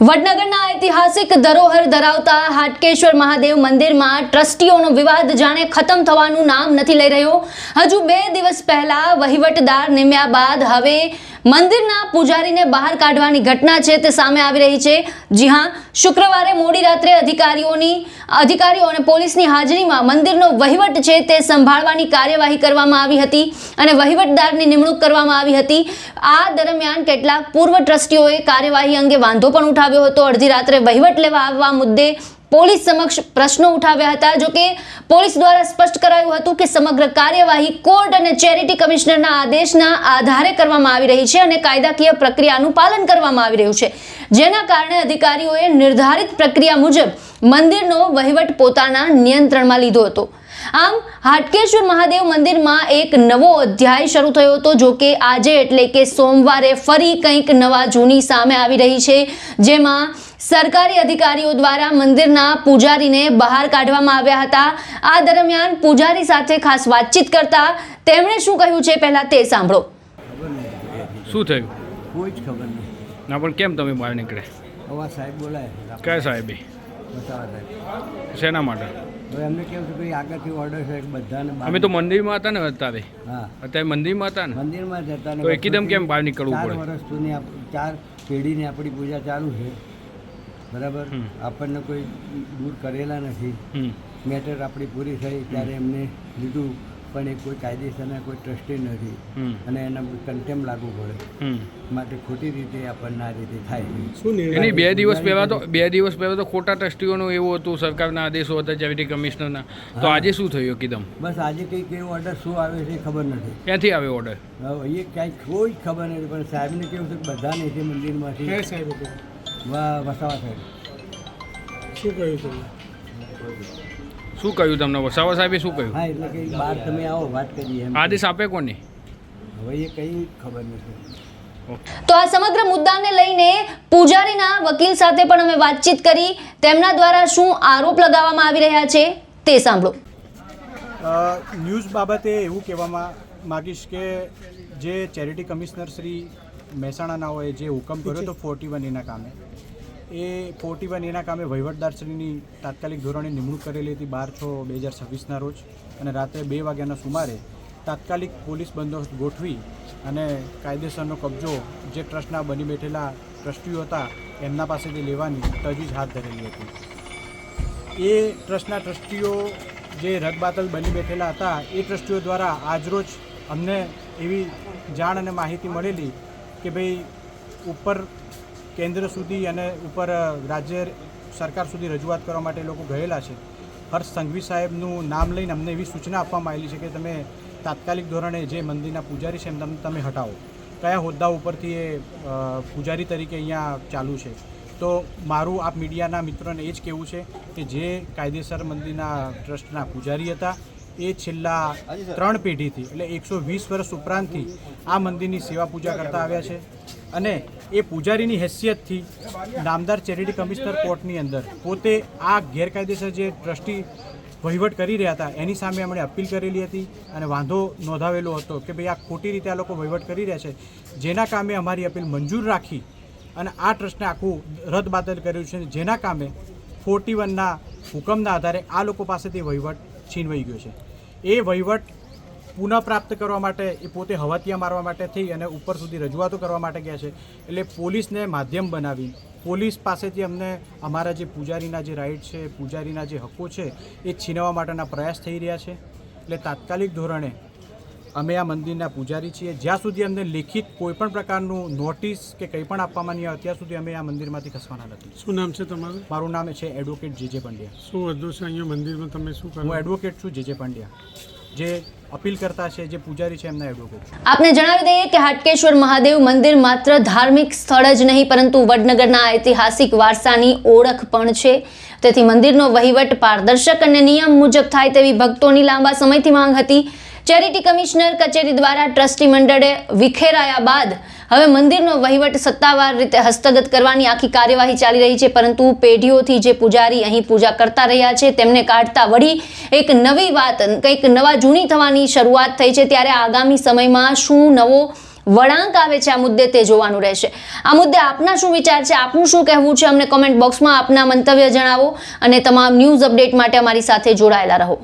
વડનગરના ઐતિહાસિક ધરોહર ધરાવતા હાટકેશ્વર મહાદેવ મંદિરમાં ટ્રસ્ટીઓનો વિવાદ જાણે ખતમ થવાનું નામ નથી લઈ રહ્યો। હજુ 2 દિવસ પહેલા વહીવટદાર નિમ્યા બાદ હવે મંદિરના પૂજારીને બહાર કાઢવાની ઘટના છે તે સામે આવી રહી છે। જી હા, શુક્રવારે મોડી રાત્રે અધિકારીઓ અને પોલીસની હાજરીમાં મંદિરનો વહીવટ છે તે સંભાળવાની કાર્યવાહી કરવામાં આવી હતી અને વહીવટદારની નિમણૂક કરવામાં આવી હતી। આ દરમિયાન કેટલાક પૂર્વ ટ્રસ્ટીઓએ કાર્યવાહી અંગે વાંધો પણ ઉઠાવ્યો હતો। અડધી રાત્રે વહીવટ લેવા આવવા મુદ્દે પોલીસ સમક્ષ પ્રશ્નો ઉઠાવ્યા હતા। જો કે પોલીસ દ્વારા સ્પષ્ટ કરાયું હતું કે સમગ્ર કાર્યવાહી કોર્ટ અને ચેરિટી કમિશનરના આદેશના આધારે કરવામાં આવી રહી છે અને કાયદાકીય પ્રક્રિયાનું પાલન કરવામાં આવી રહ્યું છે, જેના કારણે અધિકારીઓએ નિર્ધારિત પ્રક્રિયા મુજબ મંદિરનો વહીવટ પોતાના નિયંત્રણમાં લીધો હતો। આમ હાટકેશ્વર મહાદેવ મંદિરમાં એક નવો અધ્યાય શરૂ થયો હતો। જો કે આજે એટલે કે સોમવારે ફરી કંઈક નવા જૂની સામે આવી રહી છે, જેમાં સરકારી અધિકારીઓ દ્વારા મંદિરના પૂજારીને બહાર કાઢવામાં આવ્યા હતા। આ દરમિયાન પૂજારી સાથે ખાસ વાતચીત કરતા તેમણે શું કહ્યું છે પહેલા તે સાંભળો। શું થયું? કોઈ જ ખબર નહીં। ના, પણ કેમ તમે બહાર નીકળે? હવા સાહેબ બોલાય। કયા સાહેબે? બતાવા સાહેબ। શેના માટે? હવે એમને કેવું છે કે આગળથી ઓર્ડર છે કે બધાને અમે તો મંદિરમાં હતા ને અત્યારે? હા, અત્યારે મંદિરમાં હતા ને? મંદિરમાં જ હતા ને। તો એકદમ કેમ બહાર નીકળવું 4 પડે? વર્ષ જૂની 4 પેઢીની આપણી પૂજા ચાલુ છે, બરાબર। આપણને કોઈ દૂર કરેલા નથી। મેટર આપણી પૂરી થઈ ત્યારે એમને લીધું, પણ એ કોઈ કાયદેસરના કોઈ ટ્રસ્ટી નથી અને એના કન્ટેમ લાગુ પડે માટે ખોટી રીતે આપણને આ રીતે થાય। એની 2 દિવસ પહેલા તો ખોટા ટ્રસ્ટીઓનું એવું હતું, સરકારના આદેશો હતા ચેરિટી કમિશનરના। તો આજે શું થયું એકદમ? બસ આજે કંઈક એવો ઓર્ડર શું આવે છે ખબર નથી। ક્યાંથી આવ્યો ઓર્ડર? હવે એ કાંઈ કોઈ ખબર નથી, પણ સાહેબને કેવું છે કે બધા નથી મંદિરમાંથી। સાહેબ વસાવા સાહેબ શું કહ્યું તમને? શું કહ્યું તમને? વસાવા સાહેબે શું કહ્યું? હા, એટલે કે બહાર તમે આવો વાત કરીએ એમ। આદેશ આપે કોને? હવે એ કંઈ ખબર નથી। તો આ સમગ્ર મુદ્દાને લઈને પૂજારીના વકીલ સાથે પણ અમે વાતચીત કરી। તેમના દ્વારા શું આરોપ લગાવવામાં આવી રહ્યા છે તે સાંભળો। ન્યૂઝ બાબતે એવું કહેવામાં માગીશ કે જે ચેરિટી કમિશનર શ્રી મહેસાણાનાઓએ જે હુકમ કર્યો હતો 41 એના કામે, એ 41 એના કામે વહીવટદારશ્રીની તાત્કાલિક ધોરણે નિમણૂક કરેલી હતી 12/6/2026ના રોજ, અને રાત્રે 2 વાગ્યાના સુમારે તાત્કાલિક પોલીસ બંદોબસ્ત ગોઠવી અને કાયદેસરનો કબજો જે ટ્રસ્ટના બની બેઠેલા ટ્રસ્ટીઓ હતા એમના પાસેથી લેવાની તજવીજ હાથ ધરેલી હતી। એ ટ્રસ્ટના ટ્રસ્ટીઓ જે રદબાતલ બની બેઠેલા હતા એ ટ્રસ્ટીઓ દ્વારા આજરોજ અમને એવી જાણ અને માહિતી મળેલી કે ભાઈ ઉપર કેન્દ્ર સુધી અને ઉપર રાજ્ય સરકાર સુધી રજૂઆત કરવા માટે લોકો ગયેલા છે। હર્ષ સંઘવી સાહેબનું નામ લઈને અમને એવી સૂચના આપવામાં આવેલી છે કે તમે તાત્કાલિક ધોરણે જે મંદિરના પૂજારી છે એમ તમે હટાવો। કયા હોદ્દા ઉપરથી એ પૂજારી તરીકે અહીંયા ચાલુ છે? તો મારું આપ મીડિયાના મિત્રોને એ જ કહેવું છે કે જે કાયદેસર મંદિરના ટ્રસ્ટના પૂજારી હતા એ છેલ્લા 3 પેઢીથી એટલે 120 વર્ષ ઉપરાંતથી આ મંદિરની સેવા પૂજા કરતા આવ્યા છે, અને એ પૂજારીની હેસિયતથી નામદાર ચેરિટી કમિશનર કોર્ટની અંદર પોતે આ ગેરકાયદેસર જે ટ્રસ્ટી વહીવટ કરી રહ્યા હતા એની સામે એમણે અપીલ કરેલી હતી અને વાંધો નોંધાવેલો હતો કે ભાઈ આ ખોટી રીતે આ લોકો વહીવટ કરી રહ્યા છે, જેના કામે અમારી અપીલ મંજૂર રાખી અને આ ટ્રસ્ટને આખું રદબાતલ કર્યું છે, જેના કામે 41ના હુકમના આધારે આ લોકો પાસેથી વહીવટ છીનવાઈ ગયો છે। એ વહીવટ પુનઃપ્રાપ્ત કરવા માટે એ પોતે હવાતિયા મારવા માટે થઈ અને ઉપર સુધી રજૂઆતો કરવા માટે ગયા છે। એટલે પોલીસને માધ્યમ બનાવી પોલીસ પાસેથી અમને અમારા જે પૂજારીના જે રાઇટ છે, પૂજારીના જે હક્કો છે એ છીનવવા માટેના પ્રયાસ થઈ રહ્યા છે। એટલે તાત્કાલિક ધોરણે અમે આ મંદિરના પૂજારી છીએ, જ્યાં સુધી અમને લેખિત કોઈપણ પ્રકારનું નોટિસ કે કંઈ પણ આપવામાં નહીં આવે ત્યાં સુધી અમે આ મંદિરમાંથી ખસવાના નથી। શું નામ છે તમારું? મારું નામ છે એડવોકેટ જે પંડ્યા। શું હોદ્દો છે અહીંયા મંદિરમાં? તમે શું કરો? હું એડવોકેટ છું જે પંડ્યા, જે અપીલ કરતા છે, જે પૂજારી છે એમના એડવોકેટ। આપને જણાવી દઈએ કે હાટકેશ્વર મહાદેવ મંદિર માત્ર ધાર્મિક સ્થળ જ નહીં પરંતુ વડનગરના ઐતિહાસિક વારસાની ઓળખ પણ છે। તેથી મંદિરનો વહીવટ પારદર્શક અને નિયમ મુજબ થાય તેવી ભક્તોની લાંબા સમયથી માંગ હતી। ચેરિટી કમિશનર કચેરી દ્વારા ટ્રસ્ટી મંડળે વિખેરાયા બાદ હવે મંદિરનો વહીવટ સત્તાવાર રીતે હસ્તગત કરવાની આખી કાર્યવાહી ચાલી રહી છે, પરંતુ પેઢીઓથી જે પૂજારી અહીં પૂજા કરતા રહ્યા છે તેમને કાઢતા વળી એક નવી વાત, કંઈક નવા જૂની થવાની શરૂઆત થઈ છે। ત્યારે આગામી સમયમાં શું નવો વળાંક આવે છે આ મુદ્દે તે જોવાનું રહેશે. આ મુદ્દે આપના શું વિચાર છે, આપનું શું કહેવું છે, અમને કોમેન્ટ બોક્સમાં આપના મંતવ્ય જણાવો અને તમામ ન્યૂઝ અપડેટ માટે અમારી સાથે જોડાયેલા રહો.